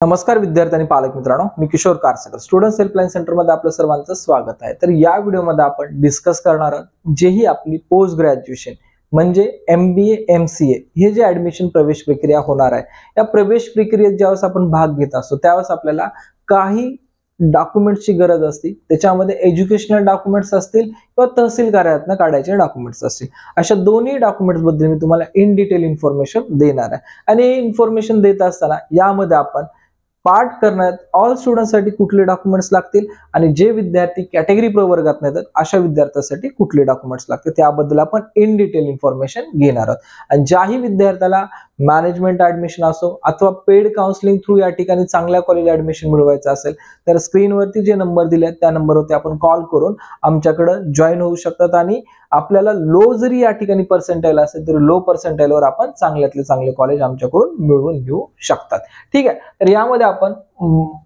नमस्कार विद्यार्थी आणि पालक मित्रांनो, मी किशोर कारसेकर स्टुडंट्स हेल्पलाईन सेंटर मध्ये आपलं सर्वांचं स्वागत आहे। तर या व्हिडिओमध्ये आपण डिस्कस करणार आहोत जेही आपली पोस्ट ग्रॅज्युएशन म्हणजे MBA MCA हे जे ऍडमिशन प्रवेश प्रक्रिया होणार आहे, या प्रवेश प्रक्रियेत ज्यावेळेस आपण भाग घेत असतो त्यावेळेस आपल्याला काही डॉक्युमेंट्सची गरज असते। त्याच्यामध्ये एज्युकेशनल डॉक्युमेंट्स असतील किंवा तहसील कार्यालयातून काढायचे डॉक्युमेंट्स असतील। अशा दोन्ही डॉक्युमेंट्स बद्दल मी तुम्हाला इन डिटेल इन्फॉर्मेशन देणार आहे। आणि हे इन्फॉर्मेशन देत असताना यामध्ये आपण पार्ट करण्यात ऑल स्टुडंटसाठी कुठले डॉक्युमेंट्स लागतील आणि जे विद्यार्थी कॅटेगरी प्रवर्गात येतात अशा विद्यार्थ्यांसाठी कुठले डॉक्युमेंट्स लागतील त्याबद्दल आपण इन डिटेल इन्फॉर्मेशन घेणार आहोत। आणि ज्याही विद्यार्थ्याला मॅनेजमेंट ऍडमिशन असो अथवा पेड काउन्सिलिंग थ्रू या ठिकाणी चांगल्या कॉलेज ऍडमिशन मिळवायचं असेल तर स्क्रीनवरती जे नंबर दिले आहेत त्या नंबरवरती आपण कॉल करून आमच्याकडे जॉईन होऊ शकतात। आणि आपल्याला लो जरी या ठिकाणी पर्सेंटाइल असेल तरी लो पर्सेंटाइलवर आपण चांगल्यातले चांगले कॉलेज आमच्याकडून मिळवून घेऊ शकतात। ठीक आहे, तर यामध्ये आपण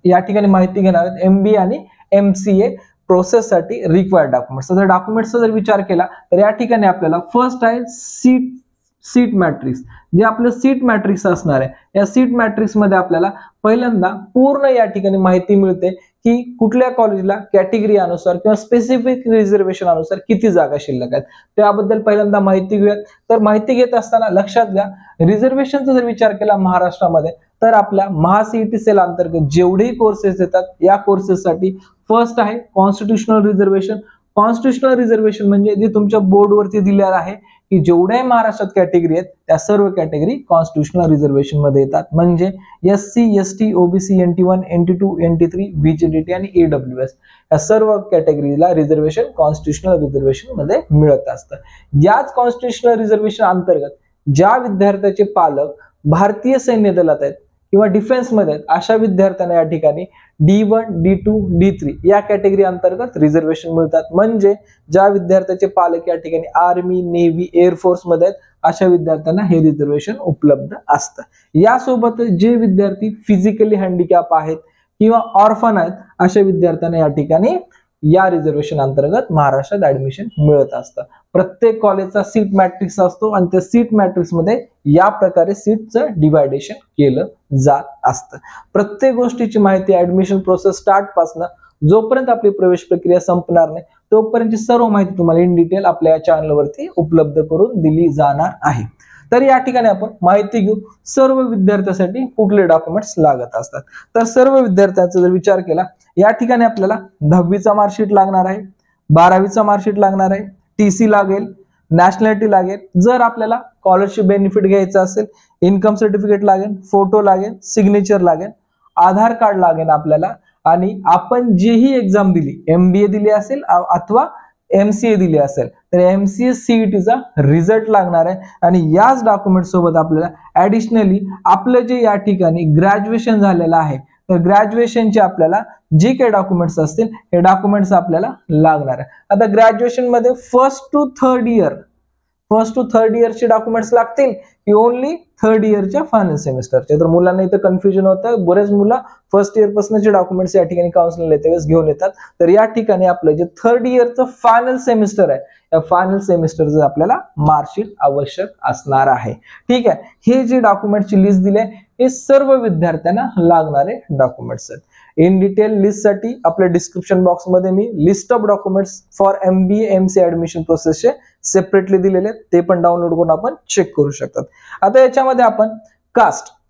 या ठिकाणी माहिती घेणार आहोत MBA आणि MCA प्रोसेस साठी रिक्वायर्ड डॉक्युमेंट्स। जर डॉक्युमेंट्सचा जर विचार केला तर या ठिकाणी आपल्याला फर्स्ट आहे सीट मॅट्रिक्स। जे आपलं सीट मॅट्रिक्स असणार आहे, या सीट मॅट्रिक्स मध्ये आपल्याला पहिल्यांदा पूर्ण या ठिकाणी माहिती मिळते की कुठल्या कॉलेजला कॅटेगरी अनुसार किंवा स्पेसिफिक रिझर्वेशन अनुसार किती जागा शिल्लक आहेत त्याबद्दल पहिल्यांदा माहिती घेऊयात। तर माहिती घेत असताना लक्षात घ्या, रिझर्वेशनचा जर विचार केला महाराष्ट्रामध्ये तर आपल्या महासीईटी सेल अंतर्गत जेवढेही कोर्सेस येतात या कोर्सेससाठी फर्स्ट आहे कॉन्स्टिट्यूशनल रिझर्वेशन। कॉन्स्टिट्यूशनल रिझर्वेशन म्हणजे जे तुमच्या बोर्डवरती दिलेलं आहे की जेवढ्या महाराष्ट्रात कॅटेगरी आहेत त्या सर्व कॅटेगरी कॉन्स्टिट्यूशनल रिझर्वेशन मध्ये येतात। म्हणजे SC ST OBC NT1 NT2 NT3 VGDT आणि AWS या सर्व कॅटेगरीला रिझर्वेशन कॉन्स्टिट्यूशनल रिझर्वेशन मध्ये मिळत असतं। याच कॉन्स्टिट्यूशनल रिझर्वेशन अंतर्गत ज्या विद्यार्थ्याचे पालक भारतीय सैन्य दलात आहेत किंवा डिफेन्स मध्ये आहेत अशा विद्यार्थ्यांना या ठिकाणी D1 D2 D3 या कॅटेगरी अंतर्गत रिझर्वेशन मिळतात। म्हणजे ज्या विद्यार्थ्याचे पालक या ठिकाणी आर्मी नेव्ही एअरफोर्स मध्ये आहेत अशा विद्यार्थ्यांना हे रिझर्वेशन उपलब्ध असतं। यासोबत जे विद्यार्थी फिजिकली हँडिकॅप आहेत किंवा ऑर्फन आहेत अशा विद्यार्थ्यांना या ठिकाणी या रिझर्वेशन अंतर्गत महाराष्ट्रात ऍडमिशन मिळत असतं। प्रत्येक कॉलेजचा सीट मॅट्रिक्स असतो आणि त्या सीट मॅट्रिक्स मध्ये या प्रकारे सीटचं डिवायडेशन केलं जात असतं। प्रत्येक गोष्टीची माहिती ऍडमिशन प्रोसेस स्टार्ट पासून जोपर्यंत आपली प्रवेश प्रक्रिया संपणार नाही तोपर्यंतची सर्व माहिती तुम्हाला इन डिटेल आपल्या चॅनलवरती उपलब्ध करून दिली जाणार आहे। तर या ठिकाणी आपण माहिती घेऊ सर्व विद्यार्थ्यांसाठी कुठले डॉक्युमेंट्स लागत असतात। तर सर्व विद्यार्थ्यांचा जर विचार केला या ठिकाणी आपल्याला 10वीचा मार्कशीट लागणार आहे, 12वीचा मार्कशीट लागणार आहे, TC लागेल, नॅशनॅलिटी लागेल, जर आपल्याला स्कॉलरशिप बेनिफिट घ्यायचं असेल इन्कम सर्टिफिकेट लागेल, फोटो लागेल, सिग्नेचर लागेल, आधार कार्ड लागेल आपल्याला, आणि आपण जेही एक्झाम दिली MBA दिली असेल अथवा MCA दिली असेल तर MCA CETचा रिझल्ट लागणार आहे। आणि याच डॉक्युमेंट सोबत आपल्याला ऍडिशनली आपलं जे या ठिकाणी ग्रॅज्युएशन झालेलं आहे तर ग्रॅज्युएशनचे आपल्याला जे काही डॉक्युमेंट्स असतील हे डॉक्युमेंट्स आपल्याला लागणार आहे। आता ग्रॅज्युएशन मध्ये फर्स्ट टू थर्ड इयरचे डॉक्युमेंट्स लागतील की ओनली थर्ड इयरच्या फायनल सेमिस्टरचे? तर मुलांना इथं कन्फ्युजन होतं, बरेच मुलं फर्स्ट इयर पासूनचे डॉक्युमेंट्स या ठिकाणी काउन्सिलिंग त्यावेळेस घेऊन येतात। तर या ठिकाणी आपलं जे थर्ड इयरचं फायनल सेमिस्टर आहे या फायनल सेमिस्टरचं आपल्याला मार्कशीट आवश्यक असणार आहे। ठीक आहे, हे जे डॉक्युमेंटची लिस्ट दिली आहे हे सर्व विद्यार्थ्यांना लागणारे डॉक्युमेंट्स आहेत। इन डिटेल लिस्ट साठी आपल्या डिस्क्रिप्शन बॉक्स मध्ये मी list of documents for MBA MCA admission प्रोसेसचे सेपरेटली दिलेले आहेत, ते पण डाउनलोड करून आपण चेक करू शकतात। आता याच्यामध्ये आपण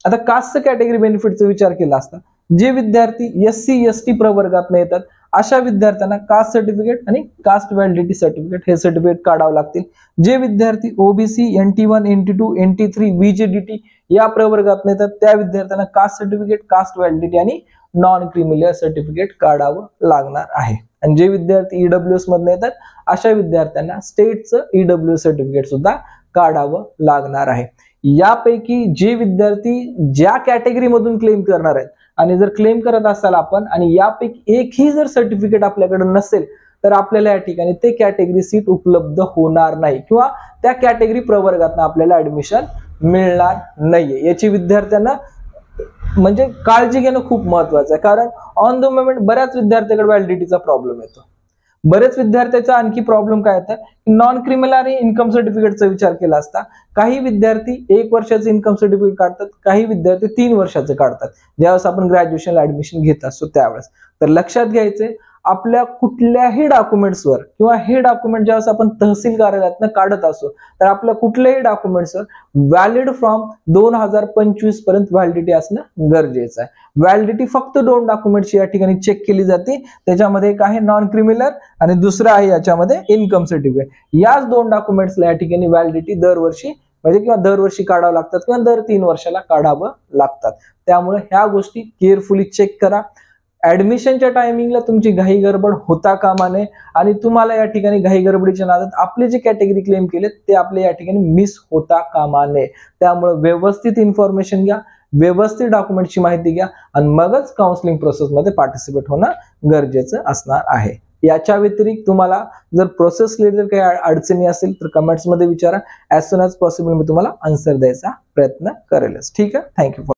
आता कास्टचं कॅटेगरी बेनिफिटचा विचार केला असता जे विद्यार्थी SC ST प्रवर्गात येतात अशा विद्यार्थ्यांना कास्ट सर्टिफिकेट आणि कास्ट व्हॅलिडिटी सर्टिफिकेट हे सर्टिफिकेट काढावं लागतील। जे विद्यार्थी OBC NT1 NT2 NT3 VGDT या प्रवर्गात येतात त्या विद्यार्थ्यांना कास्ट सर्टिफिकेट, कास्ट व्हॅलिडिटी आणि नॉन क्रिमिलियर सर्टिफिकेट काढावं लागणार आहे। आणि जे विद्यार्थी EWS मधून येतात अशा विद्यार्थ्यांना स्टेटचं EWS सर्टिफिकेट सुद्धा काढावं लागणार आहे। यापैकी जे विद्यार्थी ज्या कॅटेगरी मधून क्लेम करणार आहेत आणि जर क्लेम करत असाल आपण आणि यापैकी एकही जर सर्टिफिकेट आपल्याकडे नसेल तर आपल्याला या ठिकाणी ते कॅटेगरी सीट उपलब्ध होणार नाही किंवा त्या कॅटेगरी प्रवर्गात आपल्याला ऍडमिशन मिळणार नाहीये। याची विद्यार्थ्यांना म्हणजे काळजी घेणं खूप महत्वाचं आहे, कारण ऑन द मोमेंट बऱ्याच विद्यार्थ्यांकडे व्हॅलिडिटीचा प्रॉब्लेम येतो। बरेच विद्यार्थ्याचा आणखी प्रॉब्लेम काय येतात, नॉन क्रिमिनल आणि इन्कम सर्टिफिकेटचा विचार केला असता काही विद्यार्थी 1 वर्षाचे इन्कम सर्टिफिकेट काढतात, काही विद्यार्थी 3 वर्षाचे काढतात ज्यावेळेस आपण ग्रॅज्युएशनला ऍडमिशन घेत असतो त्यावेळेस. तर लक्षात घ्यायचे, आपल्या कुठल्याही डॉक्युमेंट्सवर किंवा हे डॉक्युमेंट ज्यावेळेस आपण तहसील कार्यालयातनं काढत असो तर आपल्या कुठल्याही डॉक्युमेंट्सवर व्हॅलिड फ्रॉम 2025 पर्यंत व्हॅलिडिटी असणं गरजेचं आहे. व्हॅलिडिटी फक्त 2 डॉक्युमेंटची या ठिकाणी चेक केली जाते, त्याच्यामध्ये एक आहे नॉन क्रिमिनल आणि दुसरं आहे याच्यामध्ये इन्कम सर्टिफिकेट. याच 2 डॉक्युमेंट्सला या ठिकाणी व्हॅलिडिटी दरवर्षी म्हणजे किंवा दरवर्षी काढावं लागतात किंवा दर 3 वर्षाला काढावं लागतात. त्यामुळे ह्या गोष्टी केअरफुली चेक करा. ऍडमिशनच्या टायमिंगला तुमची घाई गडबड होता कामा नये आणि तुम्हाला या ठिकाणी घाई गडबडीच्या नादात आपले जे कॅटेगरी क्लेम केले ते आपले या ठिकाणी मिस होता कामा नये. त्यामुळे व्यवस्थित इन्फॉर्मेशन घ्या, व्यवस्थित डॉक्युमेंटची माहिती घ्या आणि मगच काउन्सिलिंग प्रोसेसमध्ये पार्टिसिपेट होणं गरजेचं असणार आहे. याच्या व्यतिरिक्त तुम्हाला जर प्रोसेस रिलेटेड काही अडचणी असेल तर कमेंट्समध्ये विचारा. ॲज सून ॲज पॉसिबल मी तुम्हाला आन्सर द्यायचा प्रयत्न करेलच. ठीक आहे. थँक्यू.